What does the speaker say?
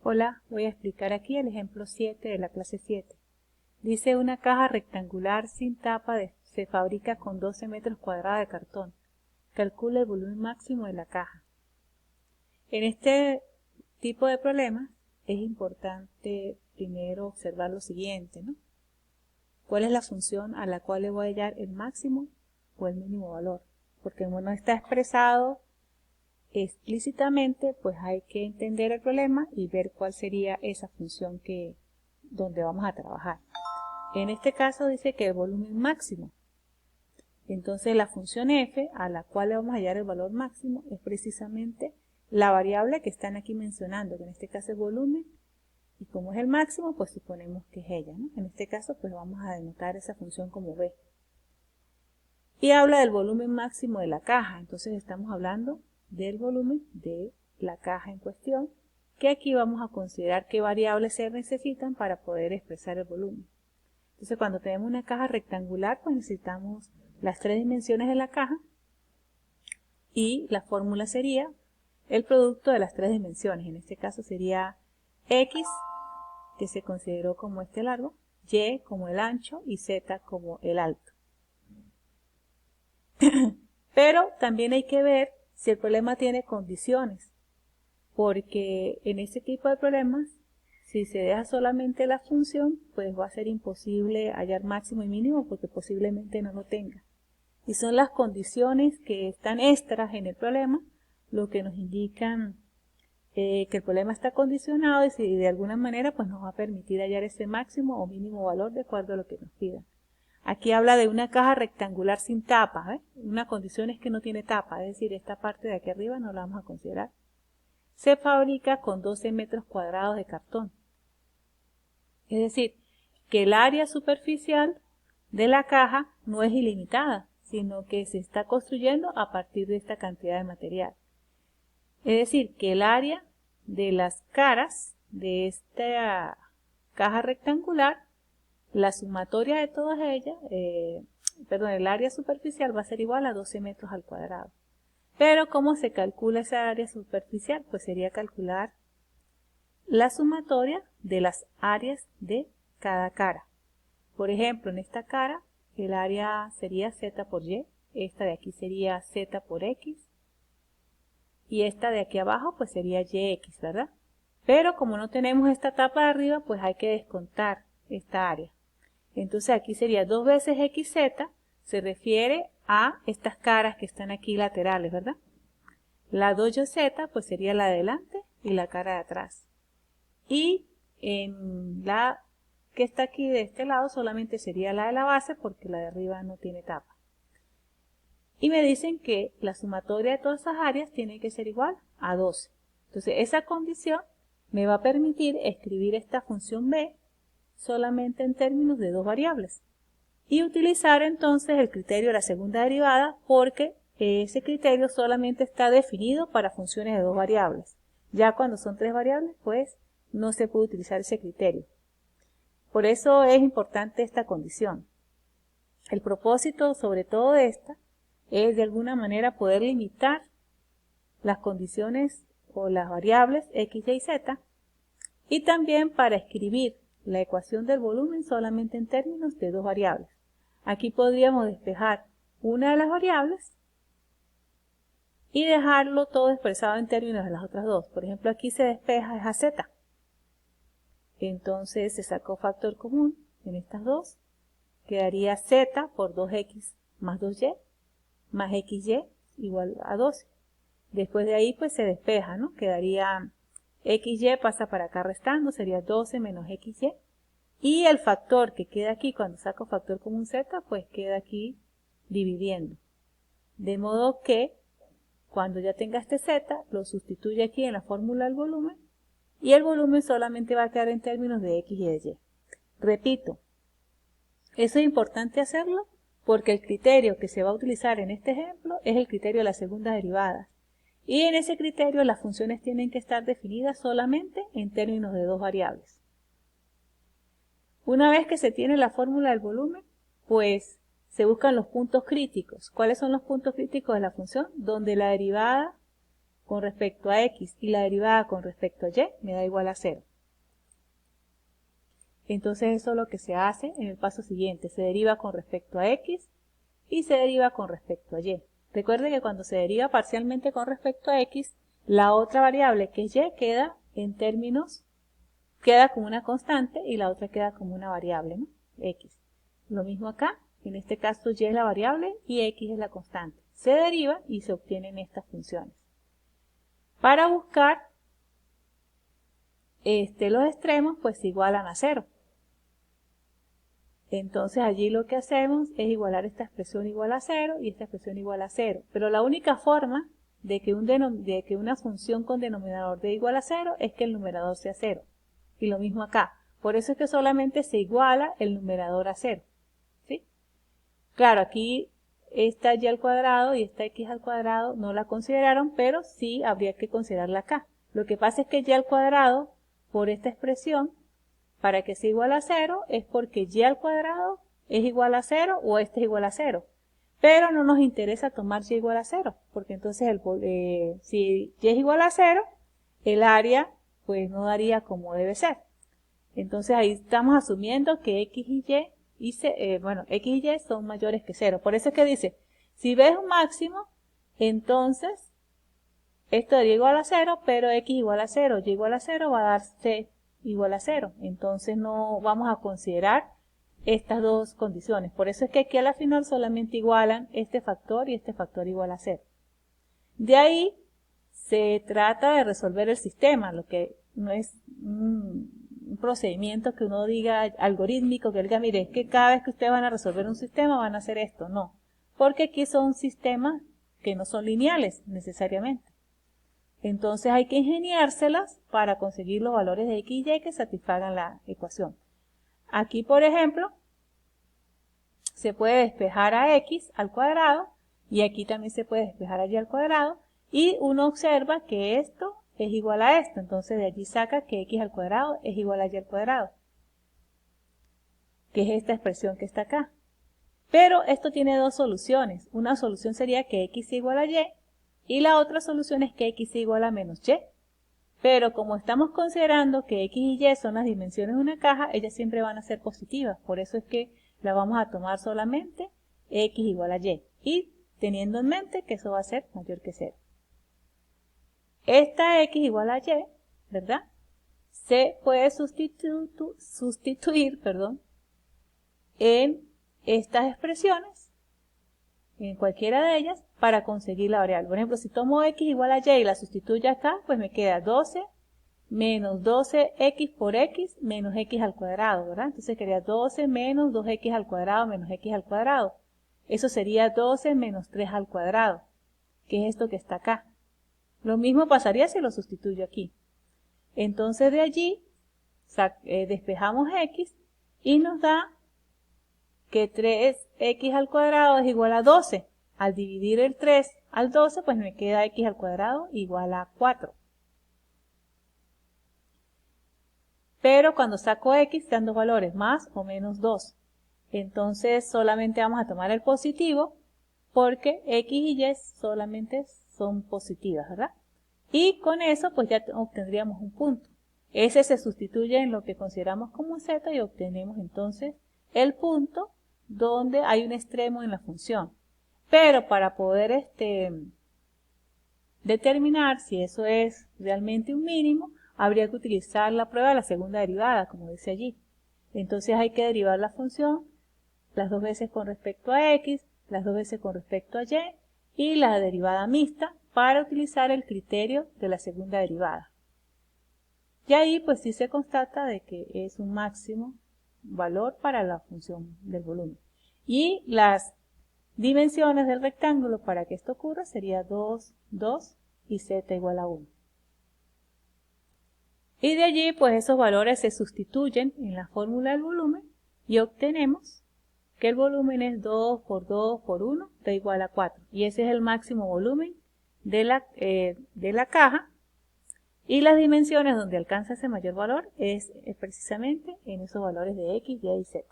Hola, voy a explicar aquí el ejemplo 7 de la clase 7. Dice una caja rectangular sin tapa se fabrica con 12 metros cuadrados de cartón. Calcula el volumen máximo de la caja. En este tipo de problemas es importante primero observar lo siguiente, ¿no? ¿Cuál es la función a la cual le voy a hallar el máximo o el mínimo valor? Porque como no está expresado explícitamente, pues hay que entender el problema y ver cuál sería esa función donde vamos a trabajar. En este caso dice que el volumen máximo. Entonces la función f a la cual le vamos a hallar el valor máximo es precisamente la variable que están aquí mencionando, que en este caso es volumen, y como es el máximo, pues suponemos que es ella, ¿no? En este caso, pues vamos a denotar esa función como b. Y habla del volumen máximo de la caja, entonces estamos hablando del volumen de la caja en cuestión, que aquí vamos a considerar qué variables se necesitan para poder expresar el volumen. Entonces cuando tenemos una caja rectangular, pues necesitamos las tres dimensiones de la caja y la fórmula sería el producto de las tres dimensiones. En este caso sería x, que se consideró como este largo, y como el ancho y z como el alto. Pero también hay que ver si el problema tiene condiciones, porque en este tipo de problemas, si se deja solamente la función, pues va a ser imposible hallar máximo y mínimo porque posiblemente no lo tenga. Y son las condiciones que están extras en el problema lo que nos indican que el problema está condicionado y si de alguna manera pues nos va a permitir hallar ese máximo o mínimo valor de acuerdo a lo que nos pidan. Aquí habla de una caja rectangular sin tapa, ¿eh? Una condición es que no tiene tapa, es decir, esta parte de aquí arriba no la vamos a considerar. Se fabrica con 12 metros cuadrados de cartón. Es decir, que el área superficial de la caja no es ilimitada, sino que se está construyendo a partir de esta cantidad de material. Es decir, que el área de las caras de esta caja rectangular, la sumatoria de todas ellas, el área superficial va a ser igual a 12 metros al cuadrado. Pero ¿cómo se calcula esa área superficial? Pues sería calcular la sumatoria de las áreas de cada cara. Por ejemplo, en esta cara el área sería z por y, esta de aquí sería z por x, y esta de aquí abajo pues sería yx, ¿verdad? Pero como no tenemos esta tapa de arriba, pues hay que descontar esta área. Entonces aquí sería 2 veces xz, se refiere a estas caras que están aquí laterales, ¿verdad? La 2yz pues sería la de delante y la cara de atrás. Y en la que está aquí de este lado solamente sería la de la base porque la de arriba no tiene tapa. Y me dicen que la sumatoria de todas esas áreas tiene que ser igual a 12. Entonces esa condición me va a permitir escribir esta función b solamente en términos de dos variables. Y utilizar entonces el criterio de la segunda derivada porque ese criterio solamente está definido para funciones de dos variables. Ya cuando son tres variables, pues no se puede utilizar ese criterio. Por eso es importante esta condición. El propósito sobre todo de esta es de alguna manera poder limitar las condiciones o las variables x, y, z y también para escribir la ecuación del volumen solamente en términos de dos variables. Aquí podríamos despejar una de las variables y dejarlo todo expresado en términos de las otras dos. Por ejemplo, aquí se despeja es a z. Entonces se sacó factor común en estas dos. Quedaría z por 2x más 2y más xy igual a 12. Después de ahí pues se despeja, ¿no? Quedaría xy pasa para acá restando, sería 12 menos xy. Y el factor que queda aquí cuando saco factor común z, pues queda aquí dividiendo. De modo que cuando ya tenga este z, lo sustituye aquí en la fórmula del volumen y el volumen solamente va a quedar en términos de x y de y. Repito, eso es importante hacerlo porque el criterio que se va a utilizar en este ejemplo es el criterio de la segunda derivada. Y en ese criterio las funciones tienen que estar definidas solamente en términos de dos variables. Una vez que se tiene la fórmula del volumen, pues se buscan los puntos críticos. ¿Cuáles son los puntos críticos de la función? Donde la derivada con respecto a x y la derivada con respecto a y me da igual a 0. Entonces eso es lo que se hace en el paso siguiente. Se deriva con respecto a x y se deriva con respecto a y. Recuerden que cuando se deriva parcialmente con respecto a x, la otra variable que es y queda en términos, queda como una constante y la otra queda como una variable, ¿no? X. Lo mismo acá, en este caso y es la variable y x es la constante. Se deriva y se obtienen estas funciones. Para buscar los extremos, pues se igualan a 0. Entonces allí lo que hacemos es igualar esta expresión igual a 0 y esta expresión igual a 0. Pero la única forma de que una función con denominador dé igual a 0 es que el numerador sea 0. Y lo mismo acá. Por eso es que solamente se iguala el numerador a 0. ¿Sí? Claro, aquí esta y al cuadrado y esta x al cuadrado no la consideraron, pero sí habría que considerarla acá. Lo que pasa es que y al cuadrado, por esta expresión, para que sea igual a 0, es porque y al cuadrado es igual a 0 o este es igual a 0. Pero no nos interesa tomar y igual a 0, porque entonces si y es igual a 0, el área pues no daría como debe ser. Entonces ahí estamos asumiendo que x y x y y son mayores que 0. Por eso es que dice, si ves un máximo, entonces esto daría igual a 0, pero x igual a 0, y igual a 0 va a dar c igual a 0. Entonces no vamos a considerar estas dos condiciones. Por eso es que aquí a la final solamente igualan este factor y este factor igual a 0. De ahí se trata de resolver el sistema, lo que no es un procedimiento que uno diga algorítmico, que diga, mire, es que cada vez que ustedes van a resolver un sistema van a hacer esto. No, porque aquí son sistemas que no son lineales necesariamente. Entonces hay que ingeniárselas para conseguir los valores de x y y que satisfagan la ecuación. Aquí, por ejemplo, se puede despejar a x al cuadrado y aquí también se puede despejar a y al cuadrado y uno observa que esto es igual a esto. Entonces de allí saca que x al cuadrado es igual a y al cuadrado, que es esta expresión que está acá. Pero esto tiene dos soluciones. Una solución sería que x sea igual a y y la otra solución es que x sea igual a menos y. Pero como estamos considerando que x y y son las dimensiones de una caja, ellas siempre van a ser positivas. Por eso es que la vamos a tomar solamente x igual a y. Y teniendo en mente que eso va a ser mayor que 0. Esta x igual a y, ¿verdad? Se puede sustituir, en estas expresiones, en cualquiera de ellas, para conseguir la variable. Por ejemplo, si tomo x igual a y y la sustituyo acá, pues me queda 12 menos 12x por x menos x al cuadrado, ¿verdad? Entonces quedaría 12 menos 2x al cuadrado menos x al cuadrado. Eso sería 12 menos 3 al cuadrado, que es esto que está acá. Lo mismo pasaría si lo sustituyo aquí. Entonces de allí despejamos x y nos da que 3x al cuadrado es igual a 12. Al dividir el 3 al 12, pues me queda x al cuadrado igual a 4. Pero cuando saco x, dan dos valores, más o menos 2. Entonces solamente vamos a tomar el positivo, porque x y y solamente son positivas, ¿verdad? Y con eso, pues ya obtendríamos un punto. Ese se sustituye en lo que consideramos como z y obtenemos entonces el punto donde hay un extremo en la función. Pero para poder determinar si eso es realmente un mínimo, habría que utilizar la prueba de la segunda derivada, como dice allí. Entonces hay que derivar la función las dos veces con respecto a x, las dos veces con respecto a y la derivada mixta para utilizar el criterio de la segunda derivada. Y ahí pues sí se constata de que es un máximo valor para la función del volumen. Y las dimensiones del rectángulo para que esto ocurra sería 2, 2 y z igual a 1. Y de allí pues esos valores se sustituyen en la fórmula del volumen y obtenemos que el volumen es 2 por 2 por 1 da igual a 4. Y ese es el máximo volumen de la caja. Y las dimensiones donde alcanza ese mayor valor es precisamente en esos valores de x, y y z.